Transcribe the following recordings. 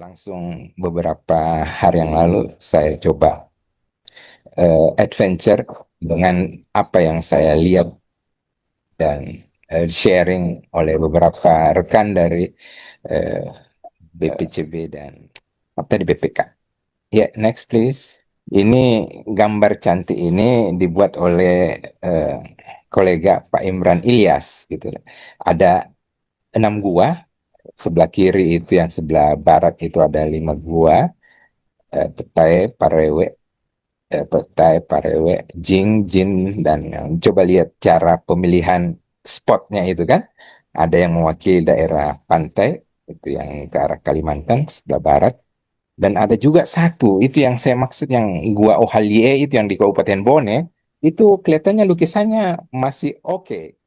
Langsung beberapa hari yang lalu saya coba adventure dengan apa yang saya lihat dan sharing oleh beberapa rekan dari eh, BPCB dan apa di BPK. Ya, next please. Ini gambar cantik ini dibuat oleh eh, kolega Pak Imran Ilyas gitu. Ada 6 gua, sebelah kiri itu yang sebelah barat itu ada 5 gua, Petai, Parewe, Petai, Parewe, Jing, Jin, dan coba lihat cara pemilihan spotnya itu kan. Ada yang mewakili daerah pantai, itu yang ke arah Kalimantan, sebelah barat. Dan ada juga satu, itu yang saya maksud, yang Gua Ohalie, itu yang di Kabupaten Bone, itu kelihatannya lukisannya masih oke.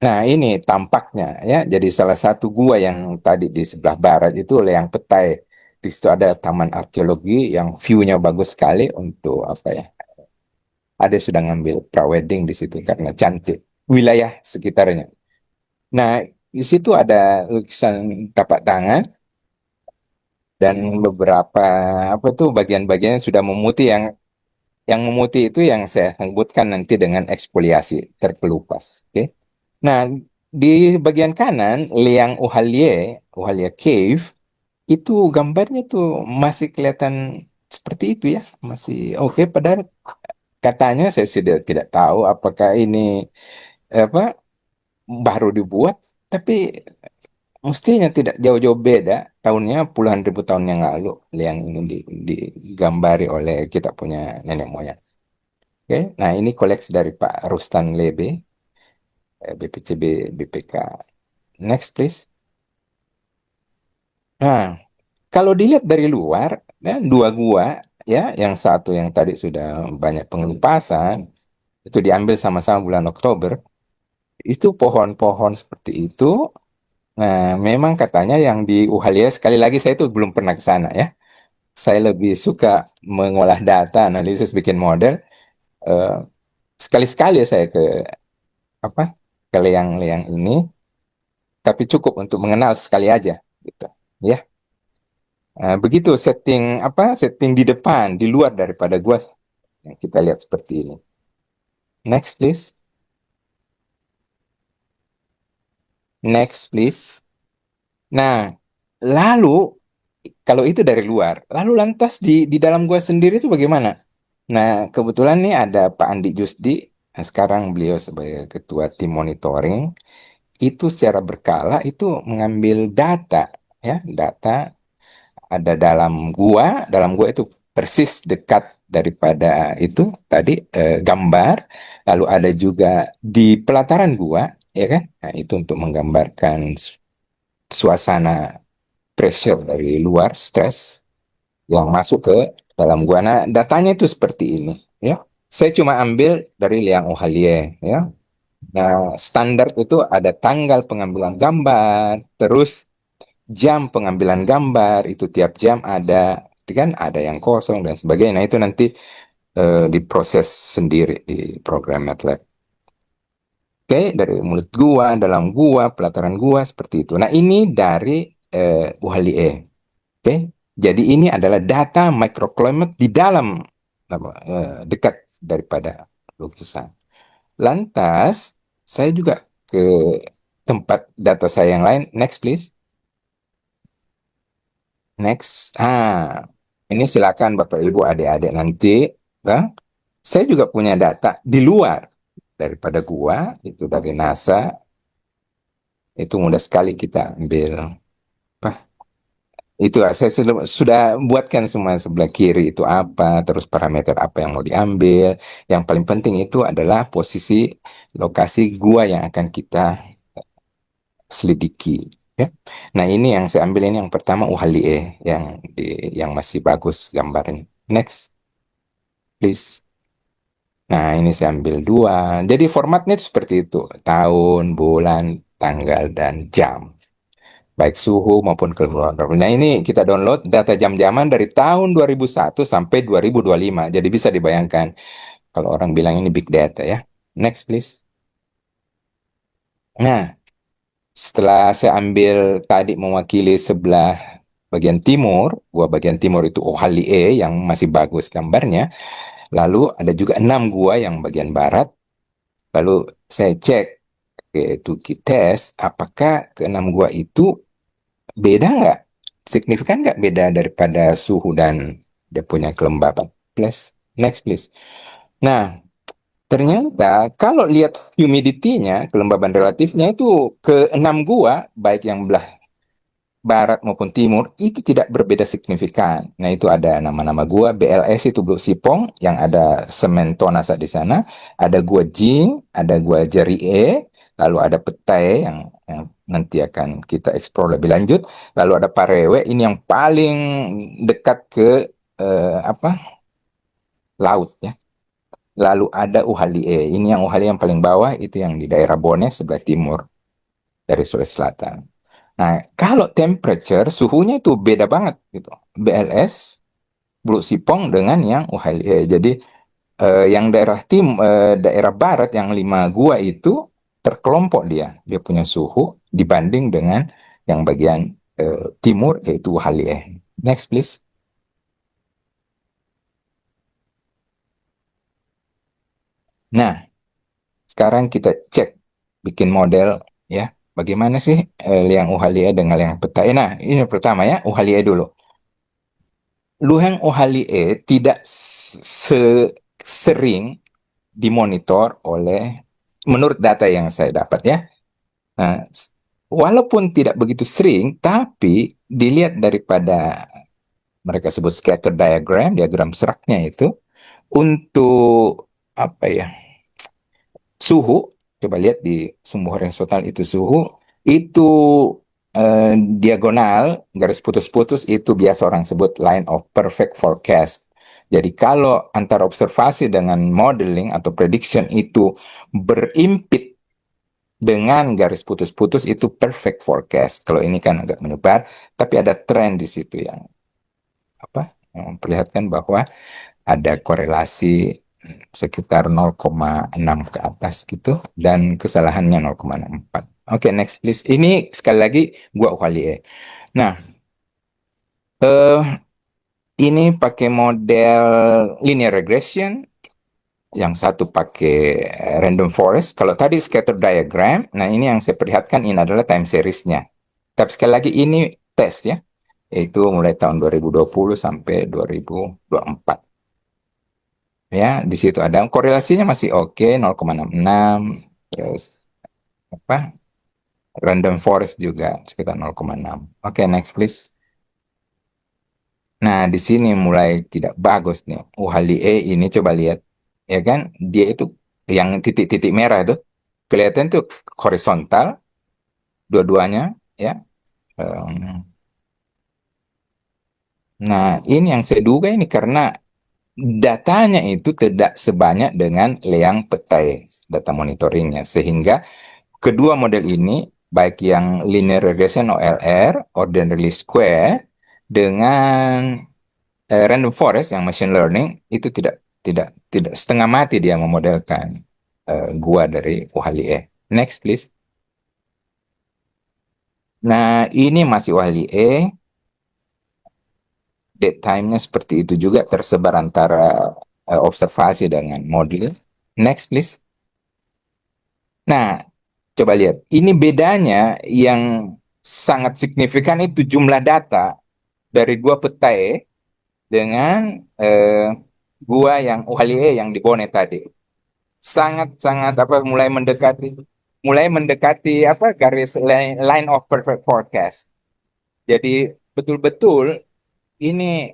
Nah, ini tampaknya ya. Jadi salah satu gua yang tadi di sebelah barat itu oleh yang Petai. Di situ ada taman arkeologi yang view-nya bagus sekali untuk apa ya? Ada sudah ngambil prawedding di situ karena cantik wilayah sekitarnya. Nah, di situ ada lukisan tapak tangan dan beberapa apa tuh bagian-bagian sudah memutih, yang memutih itu yang saya sebutkan nanti dengan eksfoliasi terkelupas. Oke. Nah, di bagian kanan, Liang Uhalie Cave, itu gambarnya tuh masih kelihatan seperti itu ya. Masih oke, padahal katanya saya sudah tidak tahu apakah ini apa baru dibuat, tapi mestinya tidak jauh-jauh beda. Tahunnya puluhan ribu tahun yang lalu, Liang ini digambari oleh kita punya nenek moyang. Oke, nah ini koleksi dari Pak Rustan Lebe, BPCB BPK. Next, please. Nah, kalau dilihat dari luar, ya, 2 gua, ya, yang satu yang tadi sudah banyak pengelupasan, itu diambil sama-sama bulan Oktober, itu pohon-pohon seperti itu. Nah, memang katanya yang di Uhalia, sekali lagi saya itu belum pernah ke sana ya. Saya lebih suka mengolah data, analisis, bikin model. Eh, Sekali-sekali saya ke apa ke liang-liang ini, tapi cukup untuk mengenal sekali aja, gitu. Ya. Begitu setting di depan, di luar daripada gua yang kita lihat seperti ini. Next, please. Next, please. Nah, lalu kalau itu dari luar, lalu lantas di dalam gua sendiri itu bagaimana? Nah, kebetulan nih ada Pak Andi Jusdi. Nah, sekarang beliau sebagai ketua tim monitoring, itu secara berkala itu mengambil data, ya, data ada dalam gua itu persis dekat daripada itu tadi, gambar, lalu ada juga di pelataran gua, ya kan? Nah, itu untuk menggambarkan suasana pressure dari luar, stres yang masuk ke dalam gua. Nah, datanya itu seperti ini, ya. Saya cuma ambil dari Liang Ohalie, ya. Nah, standar itu ada tanggal pengambilan gambar, terus jam pengambilan gambar, itu tiap jam ada, itu kan ada yang kosong dan sebagainya. Nah, itu nanti diproses sendiri di program MATLAB. Oke, dari mulut gua, dalam gua, pelataran gua, seperti itu. Nah, ini dari Uhalie. Oke, jadi ini adalah data microclimate di dalam dekat daripada lukisan. Lantas, saya juga ke tempat data saya yang lain. Next, please. Next. Ini silakan Bapak Ibu adik-adik nanti. Nah, saya juga punya data di luar daripada gua, itu dari NASA. Itu mudah sekali kita ambil. Apa? Itu saya sudah buatkan semua sebelah kiri itu apa, terus parameter apa yang mau diambil. Yang paling penting itu adalah posisi lokasi gua yang akan kita selidiki. Ya. Nah, ini yang saya ambil ini yang pertama Uhalie, yang di yang masih bagus gambarnya. Next, please. Nah, ini saya ambil 2. Jadi formatnya itu seperti itu. Tahun, bulan, tanggal, dan jam. Baik suhu maupun keluar. Nah, ini kita download data jam-jaman dari tahun 2001 sampai 2025. Jadi bisa dibayangkan kalau orang bilang ini big data ya. Next, please. Nah, setelah saya ambil tadi mewakili sebelah bagian timur, gua bagian timur itu Ohalie yang masih bagus gambarnya. Lalu ada juga 6 gua yang bagian barat. Lalu saya cek yaitu tes apakah ke 6 gua itu beda nggak? Signifikan nggak beda daripada suhu dan dia punya kelembapan? Please, next please. Nah, ternyata kalau lihat humidity-nya, kelembaban relatifnya itu ke 6 gua, baik yang belah barat maupun timur, itu tidak berbeda signifikan. Nah, itu ada nama-nama gua, BLS itu Gua Sipong, yang ada semen Tonasa di sana, ada gua Jing, ada gua Jeri E, lalu ada Petai yang nanti akan kita eksplor lebih lanjut, lalu ada Parewe, ini yang paling dekat ke apa laut ya. Lalu ada Uhalie, ini yang Uhalie yang paling bawah, itu yang di daerah Bone sebelah timur dari Sulawesi Selatan. Nah, kalau temperature, suhunya itu beda banget gitu. BLS, Blue Sipong dengan yang Uhalie. Jadi yang daerah barat yang 5 gua itu terkelompok dia. Dia punya suhu dibanding dengan yang bagian timur yaitu Uhalie. Next please. Nah, sekarang kita cek bikin model ya. Bagaimana sih liang Uhalie dengan liang petai? Nah, ini pertama ya, Uhalie dulu. Luheng Ohalie tidak sering dimonitor oleh, menurut data yang saya dapat ya. Nah, walaupun tidak begitu sering, tapi dilihat daripada mereka sebut scatter diagram, diagram seraknya itu, untuk apa ya, suhu, coba lihat di sumbu horizontal itu suhu, itu diagonal, garis putus-putus itu biasa orang sebut line of perfect forecast. Jadi kalau antara observasi dengan modeling atau prediction itu berimpit dengan garis putus-putus itu perfect forecast. Kalau ini kan agak menyebar, tapi ada tren di situ yang apa? Yang memperlihatkan bahwa ada korelasi sekitar 0,6 ke atas gitu dan kesalahannya 0,64. Oke, next please. Ini sekali lagi gua Uhalie. Nah, eh ini pakai model linear regression, yang satu pakai random forest. Kalau tadi scatter diagram, nah ini yang saya perlihatkan ini adalah time series-nya. Tapi sekali lagi ini tes ya, yaitu mulai tahun 2020 sampai 2024. Ya, di situ ada korelasinya masih oke 0,66, terus apa? Random forest juga sekitar 0,6. Oke, next please. Nah, di sini mulai tidak bagus nih. Uhali E ini coba lihat. Ya kan? Dia itu yang titik-titik merah itu kelihatan tuh horizontal dua-duanya ya. Em, Nah, ini yang saya duga ini karena datanya itu tidak sebanyak dengan Liang Petai data monitoringnya, sehingga kedua model ini, baik yang linear regression OLR, ordinary square, dengan random forest yang machine learning itu tidak setengah mati dia memodelkan gua dari Uhalie. Next please. Nah, ini masih Uhalie, date time-nya seperti itu juga tersebar antara observasi dengan model. Next please. Nah, coba lihat. Ini bedanya yang sangat signifikan itu jumlah data dari gua Petai dengan gua yang Uhalie yang di Bone tadi. Sangat-sangat apa mulai mendekati apa garis line of perfect forecast. Jadi betul-betul ini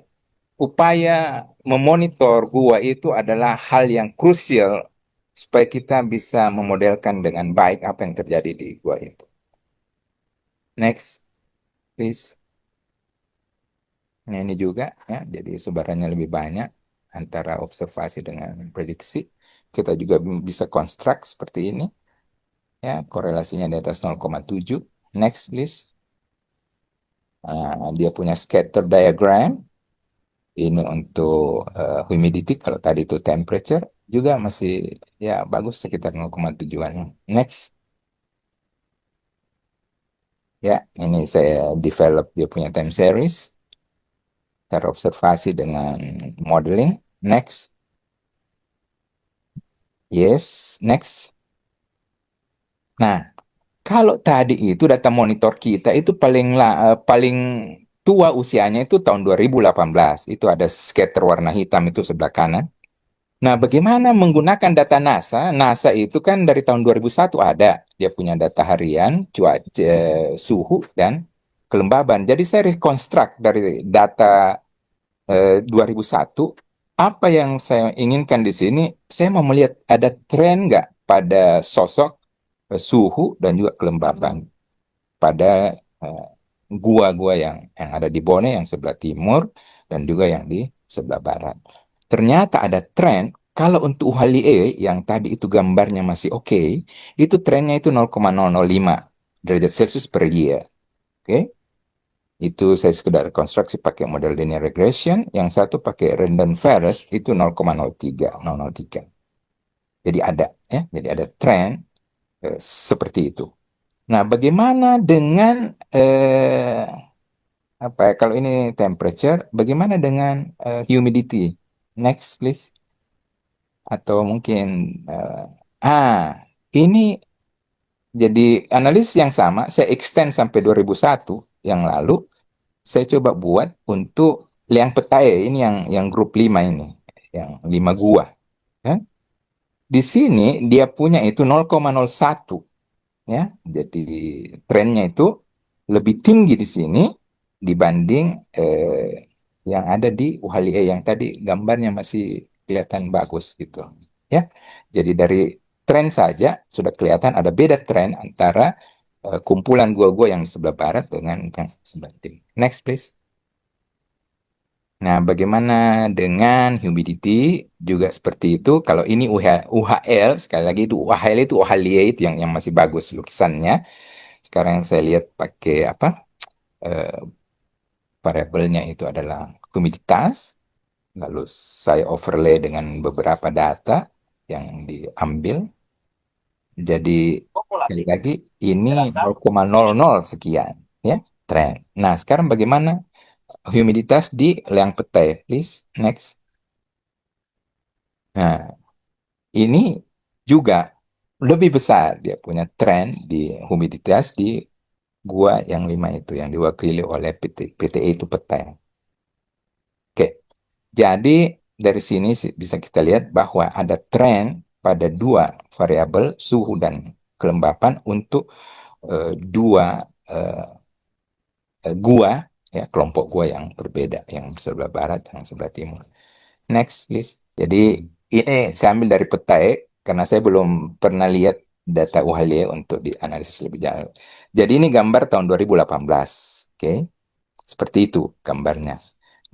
upaya memonitor gua itu adalah hal yang krusial supaya kita bisa memodelkan dengan baik apa yang terjadi di gua itu. Next, please. Nah, ini juga ya, jadi sebarannya lebih banyak antara observasi dengan prediksi. Kita juga bisa construct seperti ini. Ya, korelasinya di atas 0,7. Next, please. Dia punya scatter diagram. Ini untuk humidity. Kalau tadi itu temperature juga masih ya bagus sekitar 0,7-an. Next. Ya, ini saya develop dia punya time series. cara observasi dengan modeling. Next, yes, next. Nah, kalau tadi itu data monitor kita itu paling tua usianya itu tahun 2018. Itu ada scatter warna hitam itu sebelah kanan. Nah, bagaimana menggunakan data NASA? NASA itu kan dari tahun 2001 ada. Dia punya data harian, cuaca, suhu, dan kelembaban. Jadi saya reconstruct dari data 2001, apa yang saya inginkan di sini, saya mau melihat ada tren nggak pada sosok, suhu, dan juga kelembaban pada gua-gua yang ada di Bone yang sebelah timur dan juga yang di sebelah barat. Ternyata ada tren kalau untuk UHLIE yang tadi itu gambarnya masih oke, itu trennya itu 0,005 derajat Celcius per year. Oke, itu saya sekedar konstruksi pakai model linear regression, yang satu pakai random forest itu 0,03. Jadi ada ya, jadi ada tren seperti itu. Nah, bagaimana dengan apa ya, kalau ini temperature, bagaimana dengan humidity? Next, please. Atau mungkin eh, ini jadi analisis yang sama, saya extend sampai 2001 yang lalu, saya coba buat untuk Liang Petae ini yang grup 5 ini, yang 5 gua. Kan? Di sini dia punya itu 0,01 ya. Jadi trennya itu lebih tinggi di sini dibanding yang ada di UHLIE yang tadi gambarnya masih kelihatan bagus gitu. Ya. Jadi dari tren saja sudah kelihatan ada beda tren antara kumpulan gua-gua yang di sebelah barat dengan yang sebelah timur. Next please. Nah, bagaimana dengan humidity? Juga seperti itu. Kalau ini UHL, sekali lagi itu UHL itu UHLIE itu yang masih bagus lukisannya. Sekarang yang saya lihat pakai apa? eh, Variabelnya itu adalah humiditas. Lalu saya overlay dengan beberapa data yang diambil. Jadi sekali lagi ini 0,00 sekian ya tren. Nah, sekarang bagaimana humiditas di liang petai, please. Next. Nah, ini juga lebih besar dia punya tren di humiditas di gua yang 5 itu yang diwakili oleh PTE itu petai. Oke, jadi dari sini bisa kita lihat bahwa ada tren pada dua variabel suhu dan kelembapan untuk dua eh, gua ya, kelompok gua yang berbeda, yang sebelah barat yang sebelah timur. Next, please. Jadi ini saya ambil dari petai karena saya belum pernah lihat data UHLIE untuk dianalisis lebih jauh. Jadi ini gambar tahun 2018. Oke, seperti itu gambarnya.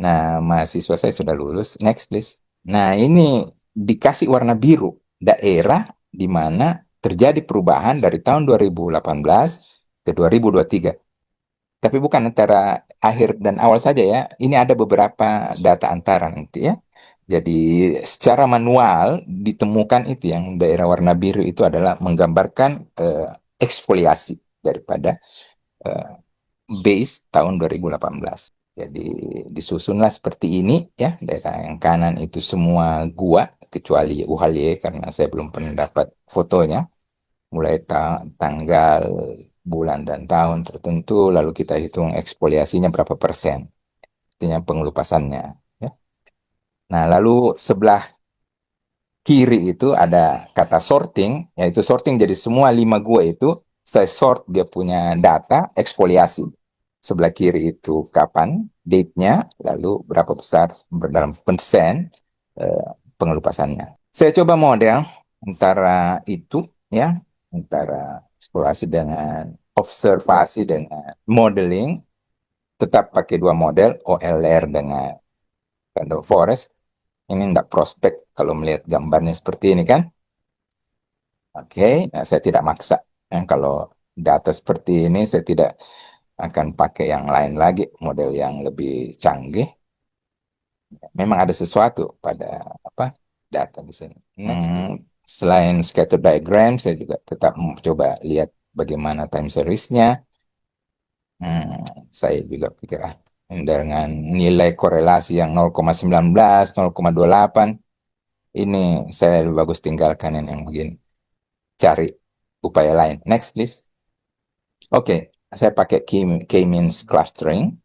Nah, mahasiswa saya sudah lulus. Next, please. Nah, ini dikasih warna biru daerah di mana terjadi perubahan dari tahun 2018 ke 2023. Tapi bukan antara akhir dan awal saja ya. Ini ada beberapa data antara nanti ya. Jadi secara manual ditemukan itu yang daerah warna biru itu adalah menggambarkan eksfoliasi daripada eh, base tahun 2018. Jadi disusunlah seperti ini ya. Daerah yang kanan itu semua gua kecuali Uhalye karena saya belum pernah dapat fotonya. Mulai tanggal, bulan dan tahun tertentu lalu kita hitung eksfoliasinya berapa persen. Artinya pengelupasannya ya. Nah, lalu sebelah kiri itu ada kata sorting, yaitu sorting jadi semua 5 gua itu saya sort dia punya data eksfoliasi. Sebelah kiri itu kapan, date-nya, lalu berapa besar dalam persen eh, pengelupasannya. Saya coba model antara itu ya, antara eksplorasi dengan observasi dengan modeling, tetap pakai dua model, OLR dengan random forest. Ini enggak prospek kalau melihat gambarnya seperti ini kan. Oke, nah, saya tidak maksa. Kalau data seperti ini, saya tidak akan pakai yang lain lagi, model yang lebih canggih. Memang ada sesuatu pada apa data di sini. Selain scatter diagram, saya juga tetap coba lihat bagaimana time series-nya. Saya juga pikir, dengan nilai korelasi yang 0,19, 0,28. Ini saya lebih bagus tinggalkan yang begini. Cari upaya lain. Next, please. Oke, saya pakai K-means clustering.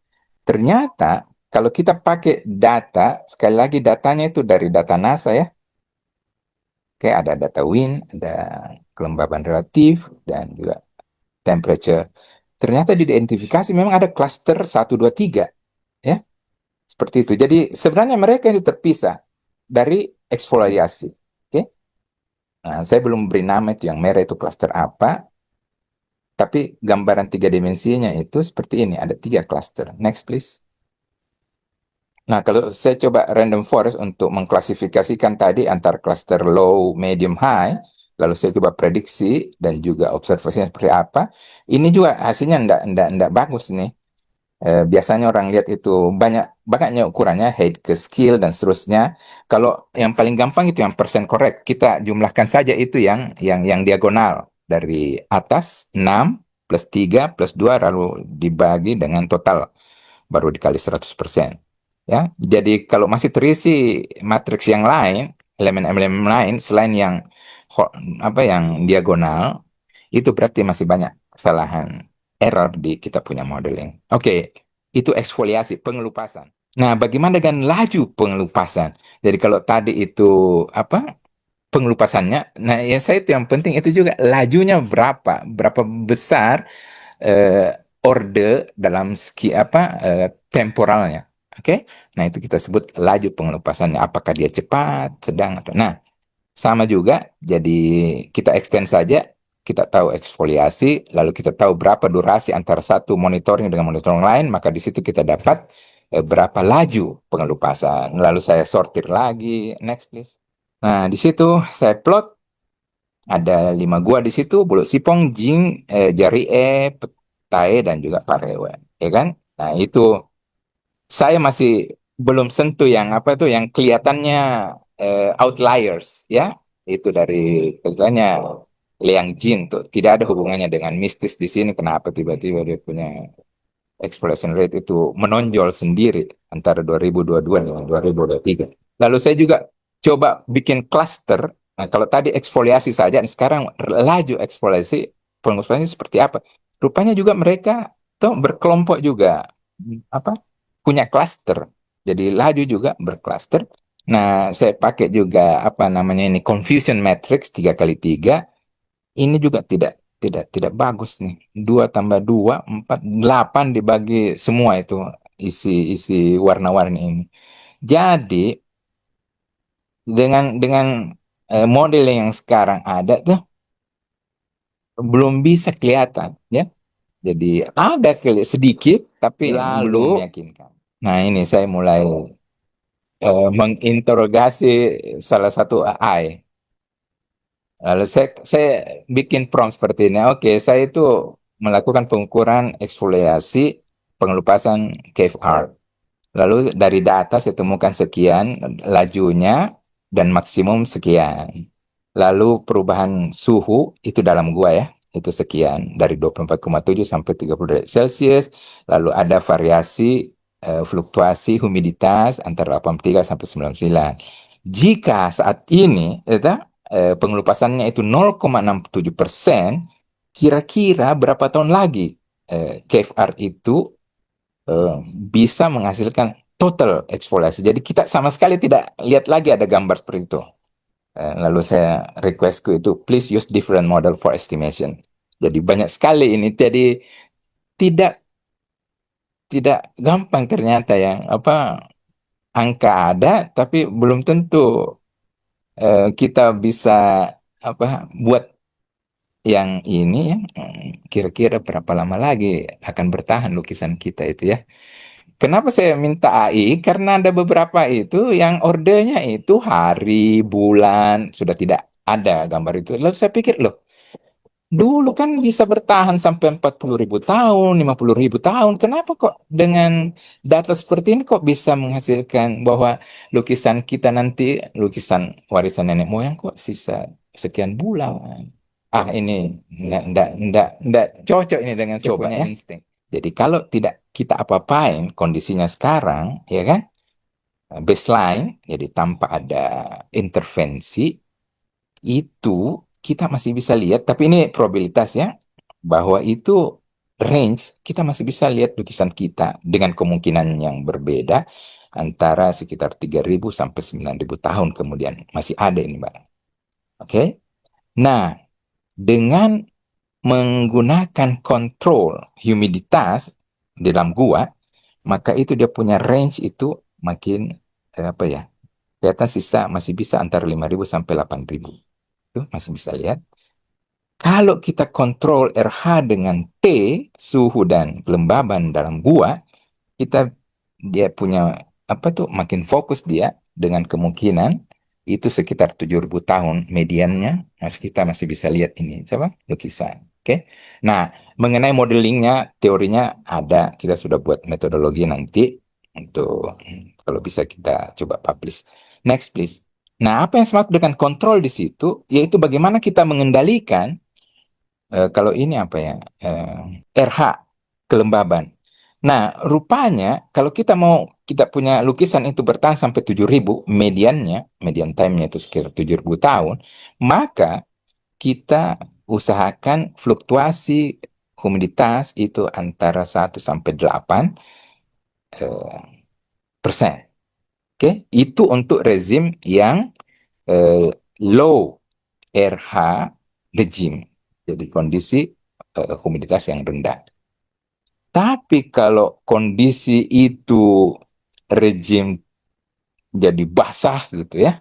Ternyata kalau kita pakai data, sekali lagi datanya itu dari data NASA ya. Oke, ada data wind, ada kelembaban relatif, dan juga temperature. Ternyata diidentifikasi memang ada cluster 1, 2, 3. Ya, seperti itu. Jadi sebenarnya mereka itu terpisah dari eksfoliasi. Oke, nah, saya belum beri nama itu yang merah itu cluster apa, tapi gambaran 3 dimensinya itu seperti ini. Ada 3 cluster. Next, please. Nah, kalau saya coba random forest untuk mengklasifikasikan tadi antar cluster low, medium, high, lalu saya coba prediksi dan juga observasinya seperti apa, ini juga hasilnya ndak bagus nih. Biasanya orang lihat itu banyaknya ukurannya, height ke skill dan seterusnya. Kalau yang paling gampang itu yang persen correct, kita jumlahkan saja itu yang diagonal dari atas 6 plus 3 plus 2 lalu dibagi dengan total baru dikali 100%. Ya, jadi kalau masih terisi matriks yang lain, elemen-elemen lain selain yang yang diagonal, itu berarti masih banyak kesalahan error di kita punya modeling. Oke, itu eksfoliasi, pengelupasan. Nah, bagaimana dengan laju pengelupasan? Jadi kalau tadi itu apa pengelupasannya, nah ya saya itu yang penting itu juga lajunya berapa besar orde dalam temporalnya. Oke, nah itu kita sebut laju pengelupasannya. Apakah dia cepat, sedang atau nah sama juga. Jadi kita extend saja. Kita tahu eksfoliasi, lalu kita tahu berapa durasi antara satu monitoring dengan monitoring lain, maka di situ kita dapat berapa laju pengelupasan. Lalu saya sortir lagi. Next, please. Nah, di situ saya plot ada 5 gua di situ, Bulu Sipong, Jing, Jarie, Petae, dan juga Parewe. Ya kan? Nah, itu saya masih belum sentuh yang apa itu yang kelihatannya outliers ya. Itu dari kebetulannya Liang Jin tuh tidak ada hubungannya dengan mistis di sini. Kenapa tiba-tiba dia punya exploration rate itu menonjol sendiri antara 2022 dengan 2023. Lalu saya juga coba bikin cluster. Nah, kalau tadi eksfoliasi saja, sekarang laju eksfoliasi, pengusahanya seperti apa? Rupanya juga mereka tuh berkelompok juga apa punya cluster. Jadi laju juga bercluster. Nah, saya pakai juga apa namanya ini confusion matrix 3 kali 3. Ini juga tidak bagus nih. 2 tambah 2 4 8 dibagi semua itu isi warna-warni ini. Jadi dengan model yang sekarang ada tuh belum bisa kelihatan ya. Jadi ada sedikit tapi belum meyakinkan. Nah, ini saya mulai menginterogasi salah satu AI. Lalu saya bikin prompt seperti ini. Oke, saya itu melakukan pengukuran eksfoliasi pengelupasan cave art. Lalu dari data saya temukan sekian lajunya dan maksimum sekian. Lalu perubahan suhu itu dalam gua ya, itu sekian dari 24,7 sampai 30 derajat Celcius. Lalu ada variasi fluktuasi humiditas antara 83 sampai 99. Jika saat ini pengelupasannya itu 0,67%, kira-kira berapa tahun lagi cave art itu eh, bisa menghasilkan total eksfoliasi. Jadi kita sama sekali tidak lihat lagi ada gambar seperti itu. Lalu saya requestku itu please use different model for estimation. Jadi banyak sekali ini. Jadi tidak tidak gampang ternyata ya. Apa angka ada tapi belum tentu kita bisa apa buat yang ini ya. Kira-kira berapa lama lagi akan bertahan lukisan kita itu ya. Kenapa saya minta AI? Karena ada beberapa itu yang ordernya itu hari, bulan, sudah tidak ada gambar itu. Lalu saya pikir, loh, dulu kan bisa bertahan sampai 40.000 tahun, 50.000 tahun. Kenapa kok dengan data seperti ini kok bisa menghasilkan bahwa lukisan kita nanti, lukisan warisan nenek moyang kok sisa sekian bulan. Ah, ini enggak cocok ini dengan saya punya insting. Jadi kalau tidak kita apa-apain kondisinya sekarang, ya kan, baseline, jadi tanpa ada intervensi, itu kita masih bisa lihat, tapi ini probabilitasnya, bahwa itu range, kita masih bisa lihat lukisan kita dengan kemungkinan yang berbeda, antara sekitar 3.000 sampai 9.000 tahun kemudian. Masih ada ini, Mbak. Oke? Nah, dengan menggunakan kontrol humiditas di dalam gua, maka itu dia punya range itu makin apa ya? Kelihatan sisa masih bisa antara 5.000 sampai 8.000. Itu masih bisa lihat. Kalau kita kontrol RH dengan T, suhu dan kelembaban dalam gua, kita dia punya apa tuh makin fokus dia dengan kemungkinan itu sekitar 7.000 tahun mediannya, kita masih bisa lihat ini coba lukisan. Oke. Nah, mengenai modelingnya, teorinya ada, kita sudah buat metodologi nanti untuk kalau bisa kita coba publish. Next, please. Nah, apa yang dimaksud dengan kontrol di situ, yaitu bagaimana kita mengendalikan kalau ini apa ya, RH kelembaban. Nah, rupanya kalau kita punya lukisan itu bertahan sampai 7.000 mediannya, median time-nya itu sekitar 7.000 tahun, maka kita usahakan fluktuasi humiditas itu antara 1 sampai 8 persen. Oke, itu untuk rezim yang eh, low RH regime. Jadi kondisi humiditas yang rendah. Tapi kalau kondisi itu rejim jadi basah gitu ya,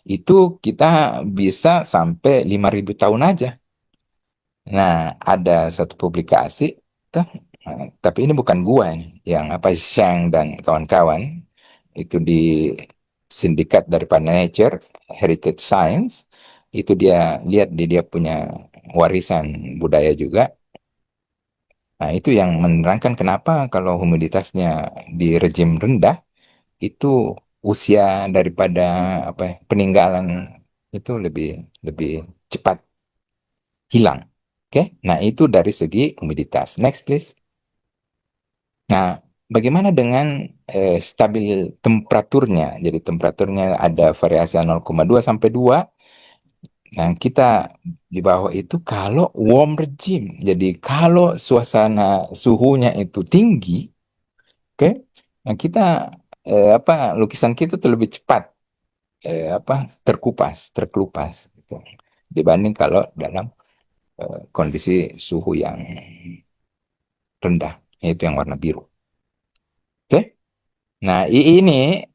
itu kita bisa sampai 5.000 tahun aja. Nah, ada satu publikasi, tuh, tapi ini bukan gua nih, yang apa Shang dan kawan-kawan, itu di sindikat daripada Nature, Heritage Science, itu dia lihat dia punya warisan budaya juga. Nah, itu yang menerangkan kenapa kalau humiditasnya di rejim rendah itu usia daripada apa ya, peninggalan itu lebih lebih cepat hilang. Oke, nah itu dari segi humiditas. Next, please. Nah, bagaimana dengan stabil temperaturnya? Jadi temperaturnya ada variasi 0,2 sampai 2. Nah, kita di bawah itu kalau warm regime. Jadi kalau suasana suhunya itu tinggi, oke, nah kita apa lukisan kita tuh lebih cepat apa terkelupas gitu. Dibanding kalau dalam kondisi suhu yang rendah, yaitu yang warna biru. Oke. Nah, ini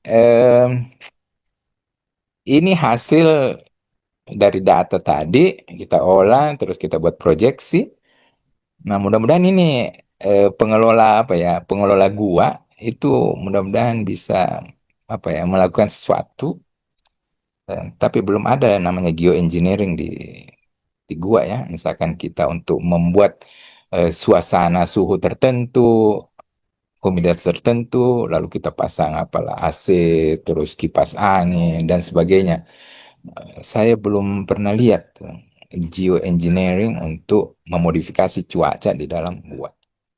hasil dari data tadi kita olah terus kita buat proyeksi. Nah, mudah-mudahan ini pengelola apa ya, pengelola gua itu mudah-mudahan bisa apa ya melakukan sesuatu. Tapi belum ada namanya geoengineering di gua ya. Misalkan kita untuk membuat suasana suhu tertentu, humiditas tertentu, lalu kita pasang apalah AC, terus kipas angin dan sebagainya. Saya belum pernah lihat geoengineering untuk memodifikasi cuaca di dalam gua.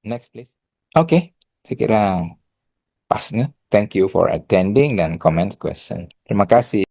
Next, please. Oke, saya kira pas nih. Thank you for attending dan comment question. Terima kasih.